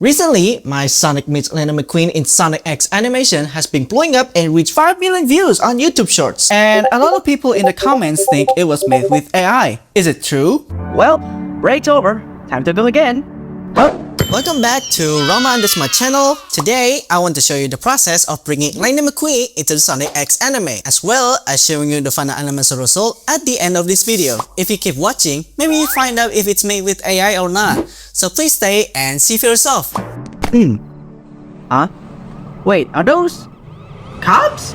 Recently, my Sonic meets Lightning McQueen in Sonic X animation has been blowing up and reached 5 million views on YouTube Shorts. And a lot of people in the comments think it was made with AI. Is it true? Well, break's over. Time to go again. Welcome back to Rama My channel. Today, I want to show you the process of bringing Lightning McQueen into the Sonic X anime, as well as showing you the final animation result at the end of this video. If you keep watching, maybe you find out if it's made with AI or not. So please stay and see for yourself. Huh? Wait, are those cops?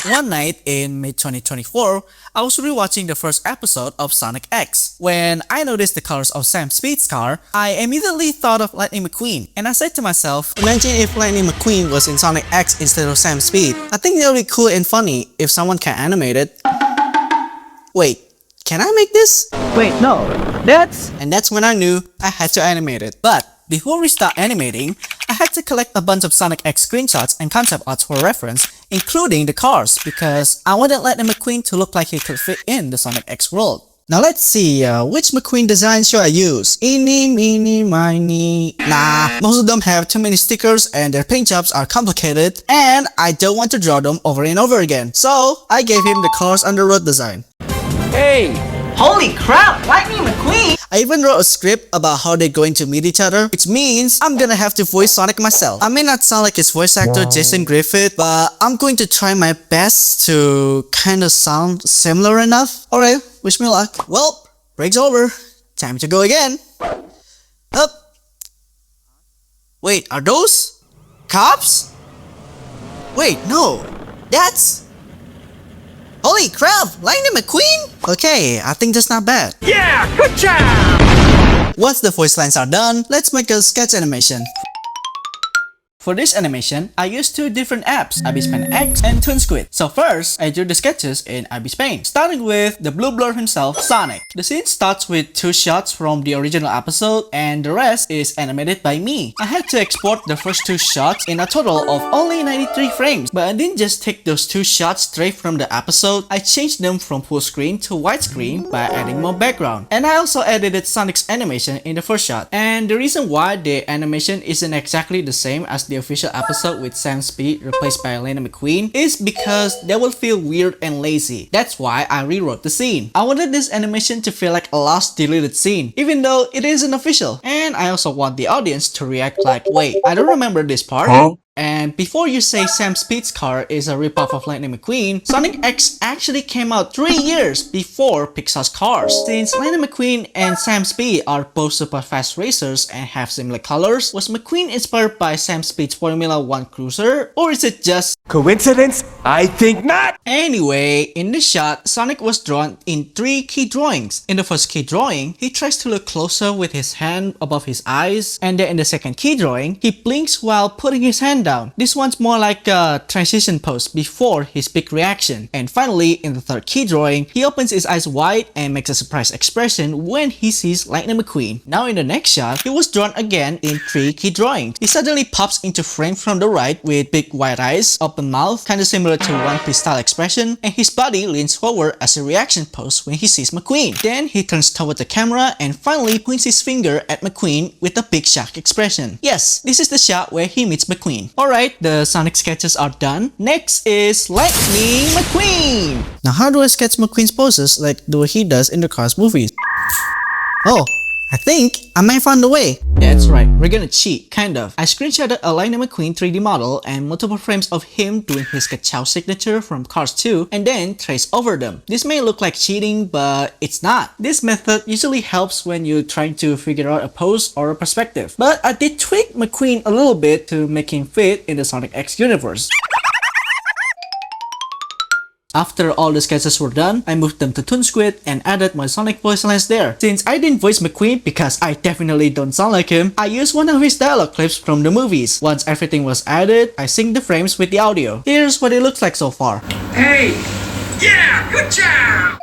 One night in May 2024, I was rewatching the first episode of Sonic X. When I noticed the colors of Sam Speed's car, I immediately thought of Lightning McQueen, and I said to myself, imagine if Lightning McQueen was in Sonic X instead of Sam Speed. I think that would be cool and funny if someone can animate it. Wait, can I make this? Wait, no, that's... And that's when I knew I had to animate it. But before we start animating, I had to collect a bunch of Sonic X screenshots and concept arts for reference, including the cars, because I wanted Lightning McQueen to look like he could fit in the Sonic X world. Now let's see, which McQueen design should I use? Eeny, meeny, miny... Nah, most of them have too many stickers and their paint jobs are complicated, and I don't want to draw them over and over again. So, I gave him the cars on the road design. Hey! Holy crap! Lightning McQueen! I even wrote a script about how they're going to meet each other, which means I'm gonna have to voice Sonic myself. I may not sound like his voice actor Jason Griffith, but I'm going to try my best to kinda sound similar enough. Alright, wish me luck. Well, break's over. Time to go again. Up. Wait, are those cops? Wait, no. That's... Holy crap! Lightning McQueen? Okay, I think that's not bad. Yeah, good job! Once the voice lines are done, let's make a sketch animation. For this animation, I used two different apps, ibisPaint X and ToonSquid. So first, I drew the sketches in ibisPaint, starting with the blue blur himself, Sonic. The scene starts with two shots from the original episode, and the rest is animated by me. I had to export the first two shots in a total of only 93 frames, but I didn't just take those two shots straight from the episode. I changed them from full screen to widescreen by adding more background. And I also edited Sonic's animation in the first shot. And the reason why the animation isn't exactly the same as the official episode with Sam Speed replaced by Lightning McQueen is because they will feel weird and lazy. That's why I rewrote the scene. I wanted this animation to feel like a lost deleted scene, even though it isn't official. And I also want the audience to react like, wait, I don't remember this part. Huh? And before you say Sam Speed's car is a ripoff of Lightning McQueen, Sonic X actually came out 3 years before Pixar's Cars. Since Lightning McQueen and Sam Speed are both super fast racers and have similar colors, was McQueen inspired by Sam Speed's Formula 1 cruiser? Or is it just coincidence? I think not! Anyway, in this shot, Sonic was drawn in 3 key drawings. In the first key drawing, he tries to look closer with his hand above his eyes, and then in the second key drawing, he blinks while putting his hand down. This one's more like a transition pose before his big reaction. And finally, in the third key drawing, he opens his eyes wide and makes a surprised expression when he sees Lightning McQueen. Now in the next shot, he was drawn again in 3 key drawings. He suddenly pops into frame from the right with big wide eyes, open mouth, kinda similar to One Piece style expression, and his body leans forward as a reaction pose when he sees McQueen. Then he turns toward the camera and finally points his finger at McQueen with a big shock expression. Yes, this is the shot where he meets McQueen. Alright, the Sonic sketches are done. Next is Lightning McQueen! Now how do I sketch McQueen's poses like the way he does in the Cars movies? Oh, I think I might find a way. That's right, we're gonna cheat, kind of. I screenshotted a Lightning McQueen 3D model and multiple frames of him doing his Ka-chow signature from Cars 2 and then trace over them. This may look like cheating, but it's not. This method usually helps when you're trying to figure out a pose or a perspective. But I did tweak McQueen a little bit to make him fit in the Sonic X universe. After all the sketches were done, I moved them to ToonSquid and added my Sonic voice lines there. Since I didn't voice McQueen because I definitely don't sound like him, I used one of his dialogue clips from the movies. Once everything was added, I synced the frames with the audio. Here's what it looks like so far. Hey! Yeah, good job!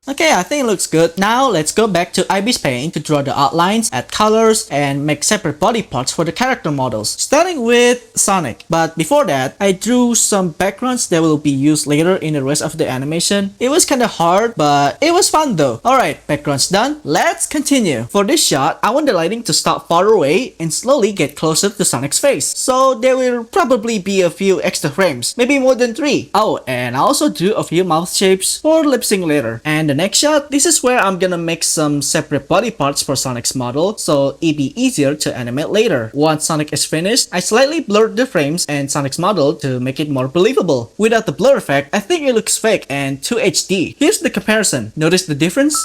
Okay, I think it looks good. Now let's go back to ibisPaint to draw the outlines, add colors, and make separate body parts for the character models, starting with Sonic. But before that, I drew some backgrounds that will be used later in the rest of the animation. It was kinda hard, but it was fun though. Alright, background's done. Let's continue. For this shot, I want the lighting to start far away and slowly get closer to Sonic's face. So there will probably be a few extra frames, maybe more than 3. Oh, and I also drew a few mouth shapes for lip sync later. And the next shot, this is where I'm gonna make some separate body parts for Sonic's model, so it'd be easier to animate later. Once Sonic is finished, I slightly blurred the frames and Sonic's model to make it more believable. Without the blur effect, I think it looks fake and too HD. Here's the comparison. Notice the difference?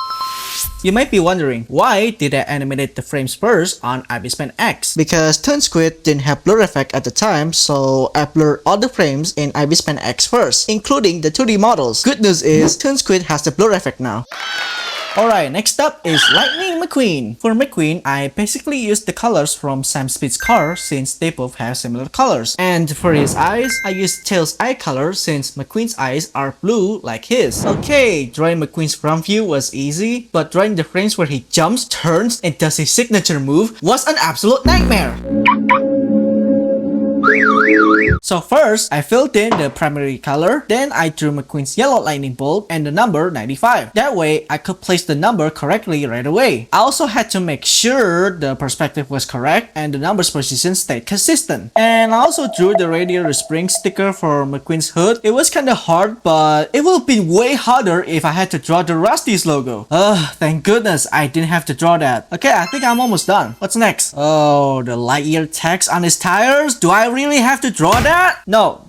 You might be wondering, why did I animate the frames first on ibisPaint X? Because ToonSquid didn't have blur effect at the time, so I blurred all the frames in ibisPaint X first, including the 2D models. Good news is, ToonSquid has the blur effect now. Alright, next up is Lightning McQueen. For McQueen, I basically used the colors from Sam Speed's car since they both have similar colors. And for his eyes, I used Tails' eye color since McQueen's eyes are blue like his. Okay, drawing McQueen's front view was easy, but drawing the frames where he jumps, turns, and does his signature move was an absolute nightmare. So first, I filled in the primary color, then I drew McQueen's yellow lightning bolt and the number 95. That way, I could place the number correctly right away. I also had to make sure the perspective was correct and the number's position stayed consistent. And I also drew the radiator spring sticker for McQueen's hood. It was kinda hard, but it would have been way harder if I had to draw the Rusty's logo. Thank goodness I didn't have to draw that. Okay, I think I'm almost done. What's next? Oh, the Lightyear text on his tires? Do I really have to draw that? No,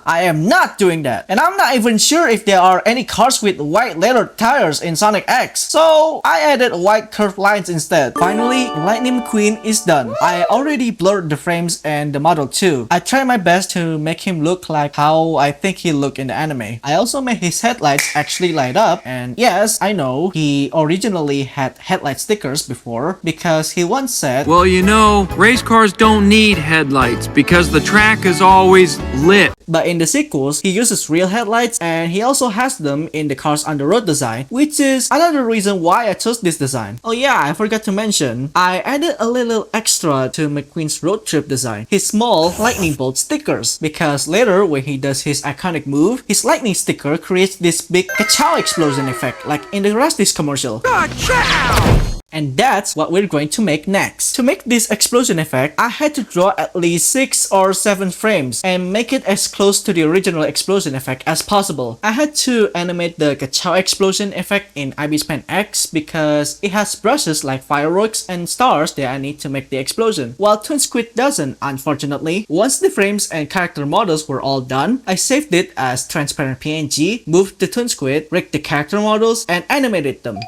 I am not doing that. And I'm not even sure if there are any cars with white leather tires in Sonic X. So I added white curved lines instead. Finally, Lightning McQueen is done. I already blurred the frames and the model too. I tried my best to make him look like how I think he looked in the anime. I also made his headlights actually light up, and yes, I know, he originally had headlight stickers before because he once said, "Well, you know, race cars don't need headlights because the track is always lit." But in the sequels, he uses real headlights and he also has them in the Cars on the Road design, which is another reason why I chose this design. Oh yeah, I forgot to mention, I added a little extra to McQueen's road trip design, his small lightning bolt stickers, because later when he does his iconic move, his lightning sticker creates this big ka-chow explosion effect like in the Rusty's commercial. Ka-chow! And that's what we're going to make next. To make this explosion effect, I had to draw at least 6 or 7 frames and make it as close to the original explosion effect as possible. I had to animate the ka-chow explosion effect in ibisPaint X because it has brushes like fireworks and stars that I need to make the explosion, while ToonSquid doesn't, unfortunately. Once the frames and character models were all done, I saved it as transparent PNG, moved to ToonSquid, rigged the character models, and animated them.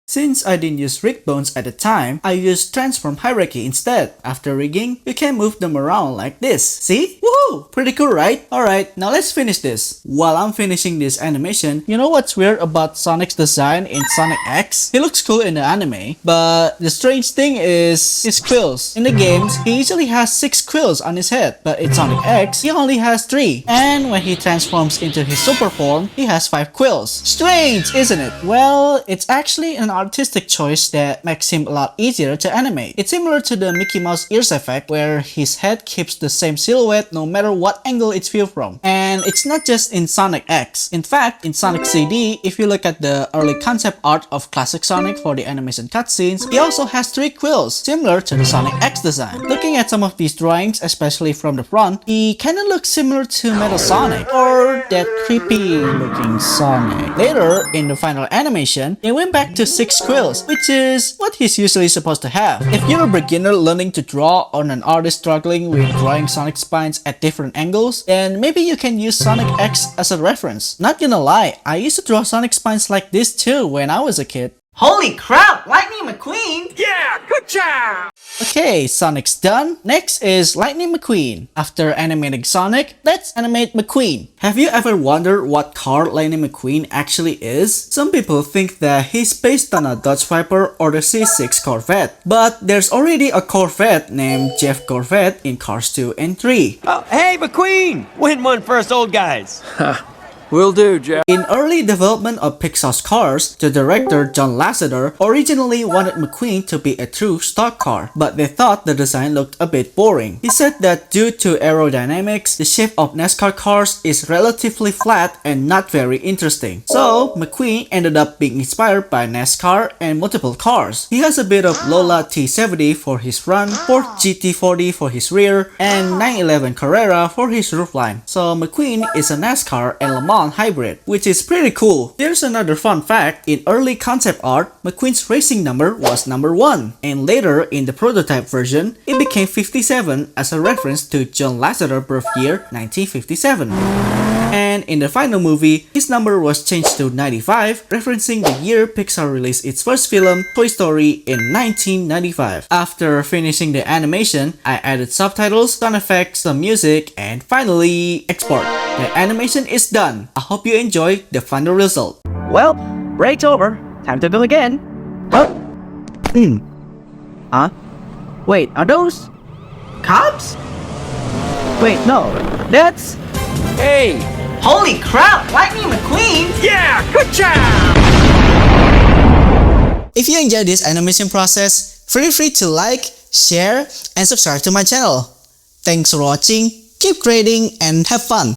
Since I didn't use rig bones at the time, I used transform hierarchy instead. After rigging, you can move them around like this. See? Woohoo! Pretty cool, right? Alright, now let's finish this. While I'm finishing this animation, you know what's weird about Sonic's design in Sonic X? He looks cool in the anime, but the strange thing is his quills. In the games, he usually has 6 quills on his head, but in Sonic X, he only has 3. And when he transforms into his super form, he has 5 quills. Strange, isn't it? Well, it's actually an artistic choice that makes him a lot easier to animate. It's similar to the Mickey Mouse ears effect where his head keeps the same silhouette no matter what angle it's viewed from. And it's not just in Sonic X. In fact, in Sonic CD, if you look at the early concept art of classic Sonic for the animation cutscenes, he also has 3 quills, similar to the Sonic X design. Looking at some of these drawings, especially from the front, he kinda looks similar to Metal Sonic, or that creepy looking Sonic. Later, in the final animation, they went back to 6 quills, which is what he's usually supposed to have. If you're a beginner learning to draw or an artist struggling with drawing Sonic spines at different angles, then maybe you can use Sonic X as a reference. Not gonna lie, I used to draw Sonic spines like this too when I was a kid. Holy crap, Lightning McQueen! Yeah, good job! Okay, Sonic's done. Next is Lightning McQueen. After animating Sonic, let's animate McQueen. Have you ever wondered what car Lightning McQueen actually is? Some people think that he's based on a Dodge Viper or the C6 Corvette. But there's already a Corvette named Jeff Corvette in Cars 2 and 3. Oh, hey, McQueen! When one for us old guys? Will do, Jeff. In early development of Pixar's Cars, the director John Lasseter originally wanted McQueen to be a true stock car, but they thought the design looked a bit boring. He said that due to aerodynamics, the shape of NASCAR cars is relatively flat and not very interesting. So, McQueen ended up being inspired by NASCAR and multiple cars. He has a bit of Lola T70 for his front, Ford GT40 for his rear, and 911 Carrera for his roofline. So McQueen is a NASCAR and Le Mans hybrid, which is pretty cool. There's another fun fact. In early concept art, McQueen's racing number was number 1, and later in the prototype version, it became 57 as a reference to John Lasseter's birth year 1957. And in the final movie, his number was changed to 95, referencing the year Pixar released its first film, Toy Story, in 1995. After finishing the animation, I added subtitles, sound effects, some music, and finally, export. The animation is done. I hope you enjoy the final result. Well, break's over. Time to do again. Huh? Huh? Wait, are those cops? Wait, no. That's... Hey! Holy crap! Lightning McQueen! Yeah! Good job! If you enjoyed this animation process, feel free to like, share, and subscribe to my channel. Thanks for watching, keep creating, and have fun!